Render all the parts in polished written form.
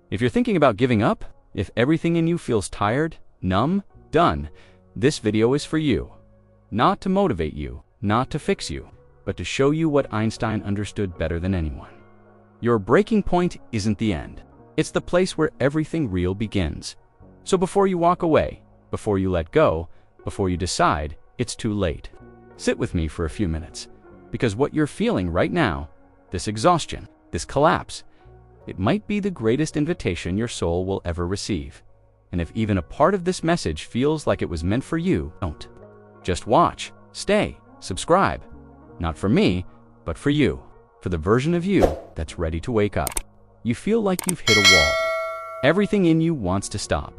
If you're thinking about giving up, if everything in you feels tired, numb, done, this video is for you. Not to motivate you, not to fix you, but to show you what Einstein understood better than anyone. Your breaking point isn't the end. It's the place where everything real begins. So before you walk away, before you let go, before you decide, it's too late. Sit with me for a few minutes, because what you're feeling right now, this exhaustion, this collapse, it might be the greatest invitation your soul will ever receive. And if even a part of this message feels like it was meant for you, don't. Just watch, stay, subscribe. Not for me, but for you. For the version of you that's ready to wake up. You feel like you've hit a wall. Everything in you wants to stop.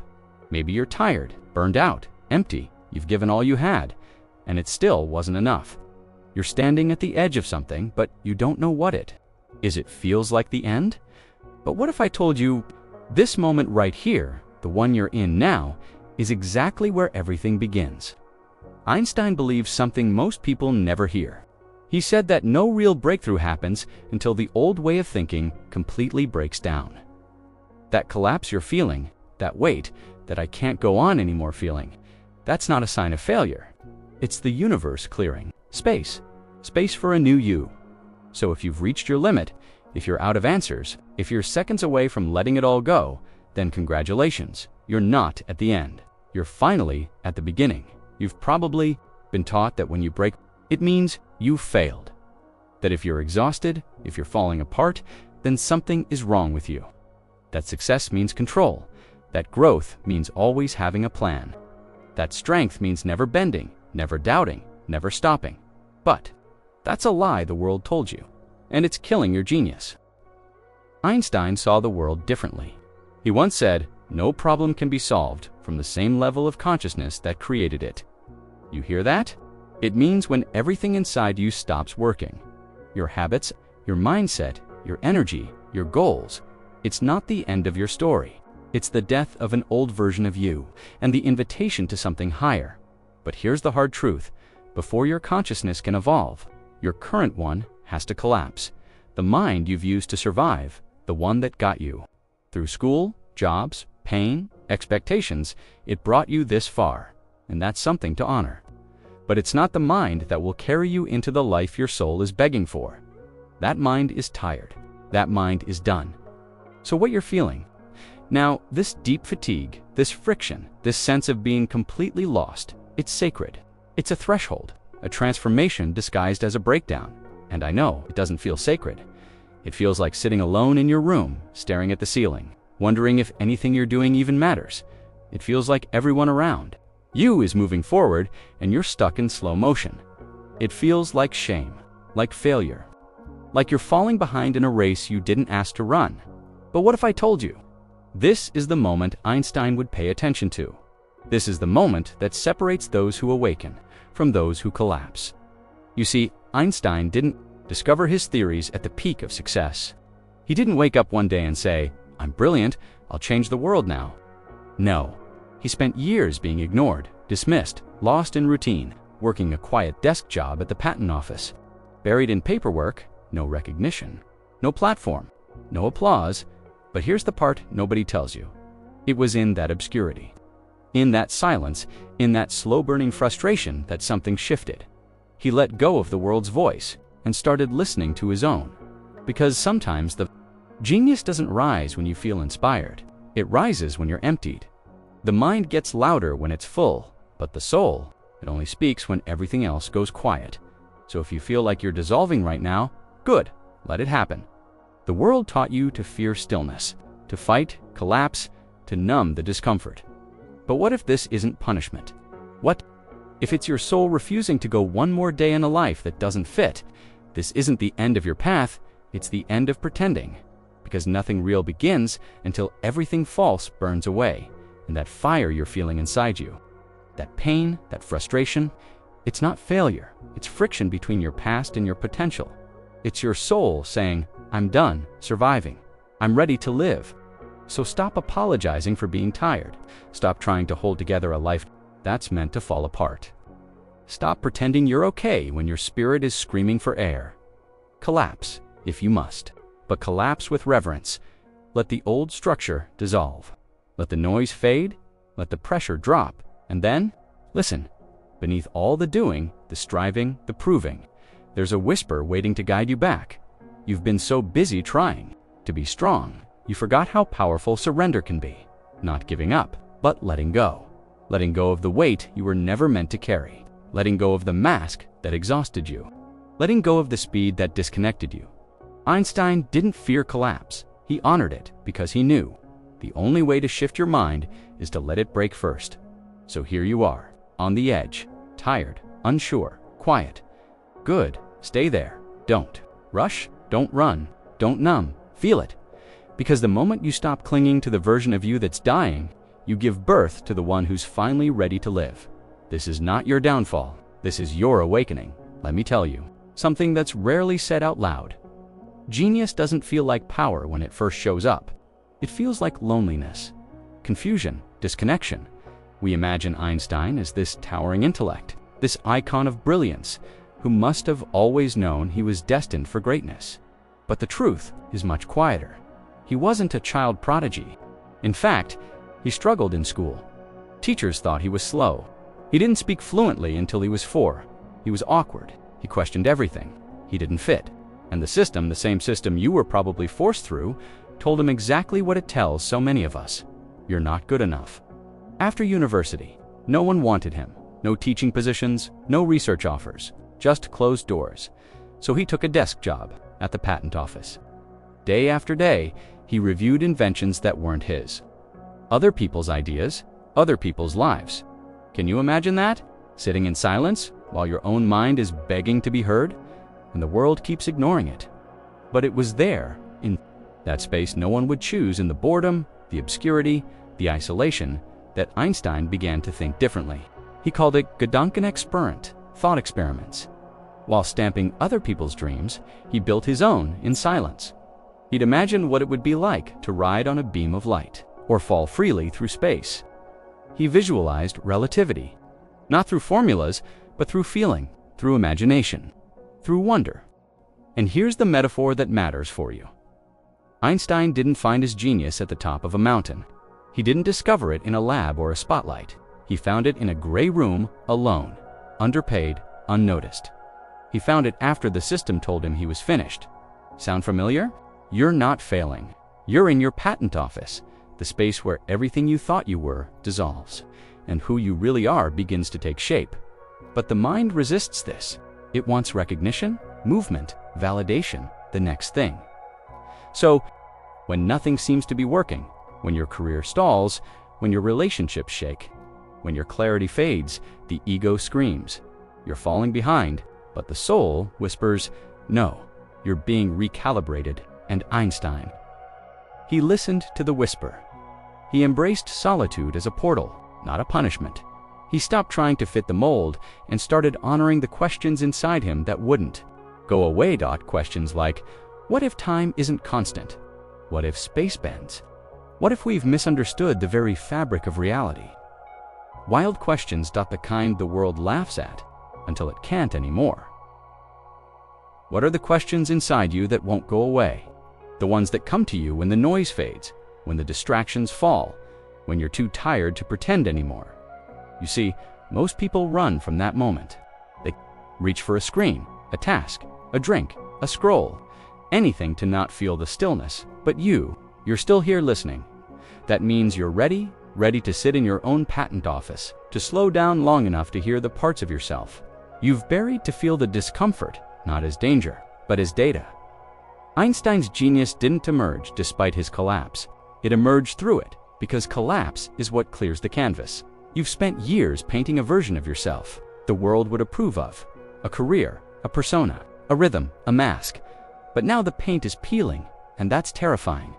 Maybe you're tired, burned out, empty. You've given all you had, and it still wasn't enough. You're standing at the edge of something, but you don't know what it is. It feels like the end? But what if I told you, this moment right here, the one you're in now, is exactly where everything begins? Einstein believes something most people never hear. He said that no real breakthrough happens until the old way of thinking completely breaks down. That collapse you're feeling, that weight, that I can't go on anymore feeling, that's not a sign of failure. It's the universe clearing space for a new you. So if you've reached your limit, if you're out of answers, if you're seconds away from letting it all go, then congratulations, you're not at the end. You're finally at the beginning. You've probably been taught that when you break, it means you failed. That if you're exhausted, if you're falling apart, then something is wrong with you. That success means control. That growth means always having a plan. That strength means never bending, never doubting, never stopping. But that's a lie the world told you, and it's killing your genius. Einstein saw the world differently. He once said, "No problem can be solved from the same level of consciousness that created it." You hear that? It means when everything inside you stops working. Your habits, your mindset, your energy, your goals. It's not the end of your story. It's the death of an old version of you and the invitation to something higher. But here's the hard truth. Before your consciousness can evolve, your current one has to collapse. The mind you've used to survive, the one that got you. Through school, jobs, pain, expectations, it brought you this far, and that's something to honor. But it's not the mind that will carry you into the life your soul is begging for. That mind is tired. That mind is done. So what you're feeling now, this deep fatigue, this friction, this sense of being completely lost, it's sacred. It's a threshold, a transformation disguised as a breakdown. And I know it doesn't feel sacred. It feels like sitting alone in your room, staring at the ceiling, wondering if anything you're doing even matters. It feels like everyone around you is moving forward and you're stuck in slow motion. It feels like shame, like failure, like you're falling behind in a race you didn't ask to run. But what if I told you? This is the moment Einstein would pay attention to. This is the moment that separates those who awaken from those who collapse. You see, Einstein didn't discover his theories at the peak of success. He didn't wake up one day and say, "I'm brilliant, I'll change the world now." No, he spent years being ignored, dismissed, lost in routine, working a quiet desk job at the patent office. Buried in paperwork, no recognition, no platform, no applause. But here's the part nobody tells you. It was in that obscurity, in that silence, in that slow-burning frustration that something shifted. He let go of the world's voice and started listening to his own. Because sometimes the genius doesn't rise when you feel inspired. It rises when you're emptied. The mind gets louder when it's full, but the soul, it only speaks when everything else goes quiet. So if you feel like you're dissolving right now, good, let it happen. The world taught you to fear stillness, to fight, collapse, to numb the discomfort. But what if this isn't punishment? What if it's your soul refusing to go one more day in a life that doesn't fit? This isn't the end of your path, it's the end of pretending. Because nothing real begins until everything false burns away, and that fire you're feeling inside you, that pain, that frustration, it's not failure, it's friction between your past and your potential. It's your soul saying, "I'm done surviving. I'm ready to live." So stop apologizing for being tired. Stop trying to hold together a life that's meant to fall apart. Stop pretending you're okay when your spirit is screaming for air. Collapse, if you must, but collapse with reverence. Let the old structure dissolve. Let the noise fade. Let the pressure drop. And then, listen. Beneath all the doing, the striving, the proving, there's a whisper waiting to guide you back. You've been so busy trying to be strong, you forgot how powerful surrender can be. Not giving up, but letting go. Letting go of the weight you were never meant to carry. Letting go of the mask that exhausted you. Letting go of the speed that disconnected you. Einstein didn't fear collapse. He honored it because he knew the only way to shift your mind is to let it break first. So here you are, on the edge, tired, unsure, quiet. Good, stay there. Don't rush, don't run, don't numb, feel it. Because the moment you stop clinging to the version of you that's dying, you give birth to the one who's finally ready to live. This is not your downfall. This is your awakening. Let me tell you, something that's rarely said out loud. Genius doesn't feel like power when it first shows up. It feels like loneliness, confusion, disconnection. We imagine Einstein as this towering intellect, this icon of brilliance, who must have always known he was destined for greatness. But the truth is much quieter. He wasn't a child prodigy. In fact, he struggled in school. Teachers thought he was slow. He didn't speak fluently until he was 4. He was awkward. He questioned everything. He didn't fit. And the system, the same system you were probably forced through, told him exactly what it tells so many of us. You're not good enough. After university, no one wanted him. No teaching positions, no research offers, just closed doors. So he took a desk job at the patent office. Day after day, he reviewed inventions that weren't his. Other people's ideas, other people's lives. Can you imagine that? Sitting in silence while your own mind is begging to be heard, and the world keeps ignoring it. But it was there, in that space no one would choose, in the boredom, the obscurity, the isolation, that Einstein began to think differently. He called it Gedankenexperiment, thought experiments. While stamping other people's dreams, he built his own in silence. He'd imagined what it would be like to ride on a beam of light, or fall freely through space. He visualized relativity, not through formulas, but through feeling, through imagination, through wonder. And here's the metaphor that matters for you. Einstein didn't find his genius at the top of a mountain. He didn't discover it in a lab or a spotlight. He found it in a gray room, alone, underpaid, unnoticed. He found it after the system told him he was finished. Sound familiar? You're not failing. You're in your patent office, the space where everything you thought you were dissolves, and who you really are begins to take shape. But the mind resists this. It wants recognition, movement, validation, the next thing. So, when nothing seems to be working, when your career stalls, when your relationships shake, when your clarity fades, the ego screams. You're falling behind, but the soul whispers, no, you're being recalibrated. And Einstein, he listened to the whisper. He embraced solitude as a portal, not a punishment. He stopped trying to fit the mold and started honoring the questions inside him that wouldn't go away. Questions like, what if time isn't constant? What if space bends? What if we've misunderstood the very fabric of reality? Wild questions. The kind the world laughs at until it can't anymore. What are the questions inside you that won't go away? The ones that come to you when the noise fades, when the distractions fall, when you're too tired to pretend anymore. You see, most people run from that moment. They reach for a screen, a task, a drink, a scroll, anything to not feel the stillness. But you're still here listening. That means you're ready to sit in your own patent office, to slow down long enough to hear the parts of yourself you've buried, to feel the discomfort, not as danger, but as data. Einstein's genius didn't emerge despite his collapse. It emerged through it, because collapse is what clears the canvas. You've spent years painting a version of yourself the world would approve of, a career, a persona, a rhythm, a mask. But now the paint is peeling, and that's terrifying.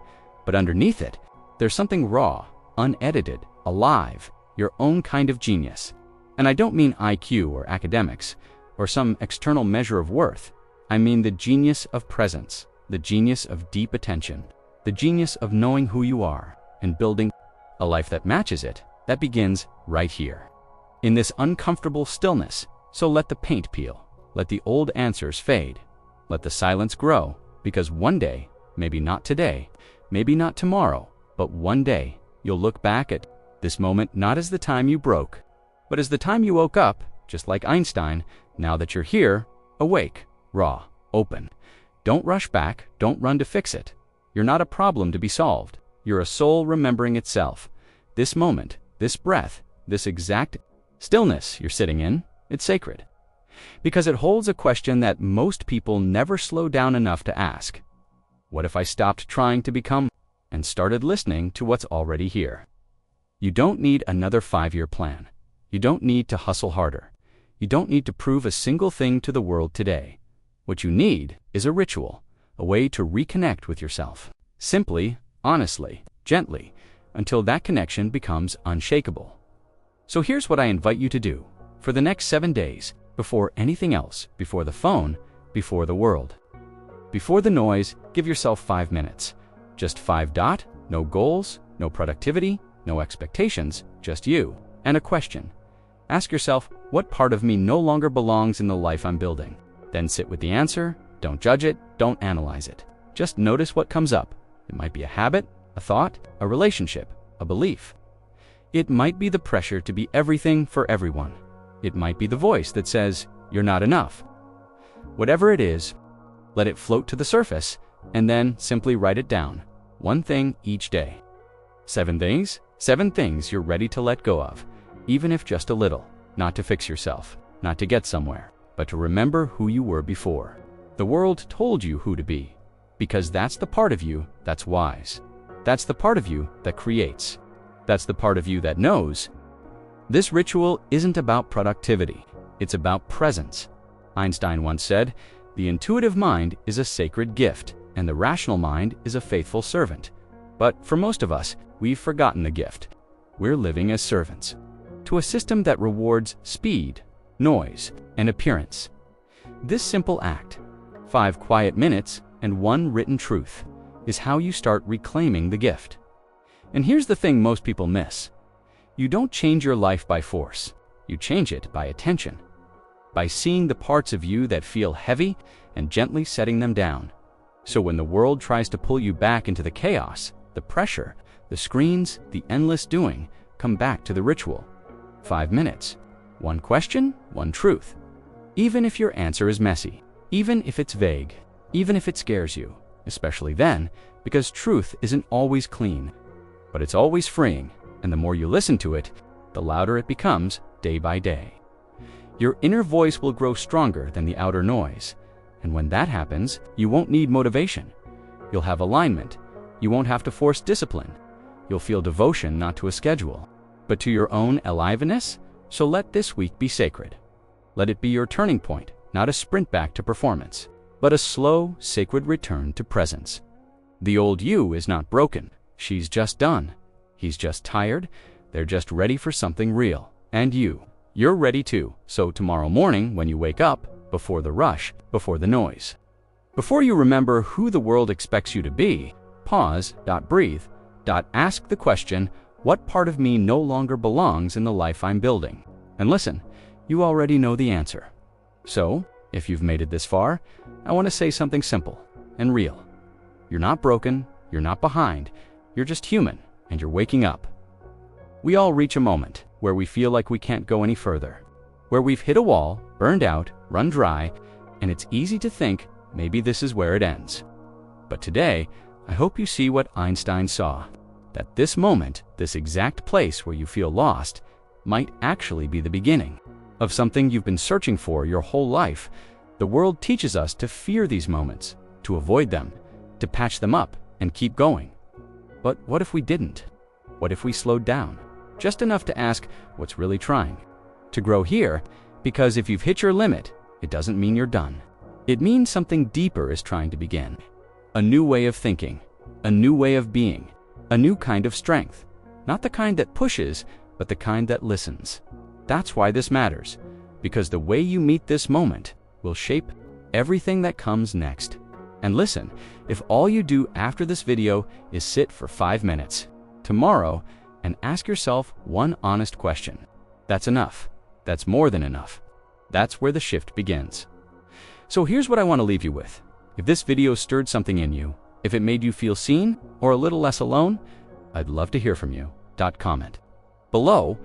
But underneath it, there's something raw, unedited, alive, your own kind of genius. And I don't mean IQ or academics, or some external measure of worth. I mean the genius of presence, the genius of deep attention, the genius of knowing who you are and building a life that matches it, that begins right here, in this uncomfortable stillness. So let the paint peel, let the old answers fade, let the silence grow, because one day, maybe not today, Maybe not tomorrow, but one day you'll look back at this moment not as the time you broke, but as the time you woke up, just like Einstein, now that you're here, awake, raw, open. Don't rush back, don't run to fix it. You're not a problem to be solved. You're a soul remembering itself. This moment, this breath, this exact stillness you're sitting in, it's sacred. Because it holds a question that most people never slow down enough to ask. What if I stopped trying to become and started listening to what's already here? You don't need another 5-year plan. You don't need to hustle harder. You don't need to prove a single thing to the world today. What you need is a ritual, a way to reconnect with yourself. Simply, honestly, gently, until that connection becomes unshakable. So here's what I invite you to do for the next 7 days, before anything else, before the phone, before the world. Before the noise, give yourself 5 minutes. Just 5 dot, no goals, no productivity, no expectations, just you. And a question. Ask yourself, what part of me no longer belongs in the life I'm building? Then sit with the answer, don't judge it, don't analyze it. Just notice what comes up. It might be a habit, a thought, a relationship, a belief. It might be the pressure to be everything for everyone. It might be the voice that says, you're not enough. Whatever it is, let it float to the surface, and then simply write it down. One thing each day. 7 things? 7 things you're ready to let go of, even if just a little. Not to fix yourself, not to get somewhere, but to remember who you were before. The world told you who to be, because that's the part of you that's wise. That's the part of you that creates. That's the part of you that knows. This ritual isn't about productivity. It's about presence. Einstein once said, the intuitive mind is a sacred gift, and the rational mind is a faithful servant. But for most of us, we've forgotten the gift. We're living as servants to a system that rewards speed, noise, and appearance. This simple act, 5 quiet minutes and 1 written truth, is how you start reclaiming the gift. And here's the thing most people miss. You don't change your life by force. You change it by attention. By seeing the parts of you that feel heavy and gently setting them down. So when the world tries to pull you back into the chaos, the pressure, the screens, the endless doing, come back to the ritual. 5 minutes. 1 question, 1 truth. Even if your answer is messy, even if it's vague, even if it scares you, especially then, because truth isn't always clean, but it's always freeing, and the more you listen to it, the louder it becomes day by day. Your inner voice will grow stronger than the outer noise, and when that happens, you won't need motivation. You'll have alignment. You won't have to force discipline. You'll feel devotion not to a schedule, but to your own aliveness. So let this week be sacred. Let it be your turning point, not a sprint back to performance, but a slow, sacred return to presence. The old you is not broken. She's just done. He's just tired. They're just ready for something real. And you're ready too. So tomorrow morning when you wake up, before the rush, before the noise, before you remember who the world expects you to be, pause, breathe, ask the question, what part of me no longer belongs in the life I'm building? And listen, you already know the answer. So, if you've made it this far, I want to say something simple and real. You're not broken, you're not behind, you're just human, and you're waking up. We all reach a moment where we feel like we can't go any further, where we've hit a wall, burned out, run dry, and it's easy to think maybe this is where it ends. But today, I hope you see what Einstein saw, that this moment, this exact place where you feel lost, might actually be the beginning of something you've been searching for your whole life. The world teaches us to fear these moments, to avoid them, to patch them up and keep going. But what if we didn't? What if we slowed down? Just enough to ask what's really trying to grow here, because if you've hit your limit, it doesn't mean you're done. It means something deeper is trying to begin. A new way of thinking, a new way of being, a new kind of strength. Not the kind that pushes, but the kind that listens. That's why this matters, because the way you meet this moment will shape everything that comes next. And listen, if all you do after this video is sit for 5 minutes tomorrow and ask yourself one honest question, that's enough. That's more than enough. That's where the shift begins. So here's what I want to leave you with. If this video stirred something in you, If it made you feel seen or a little less alone, I'd love to hear from you. Comment below,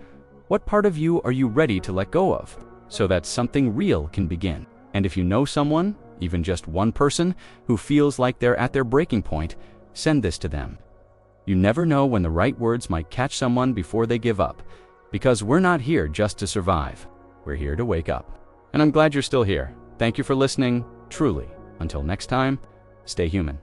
what part of you are you ready to let go of so that something real can begin? And if you know someone, even just one person, who feels like they're at their breaking point, send this to them. You never know when the right words might catch someone before they give up, because we're not here just to survive. We're here to wake up. And I'm glad you're still here. Thank you for listening, truly. Until next time, stay human.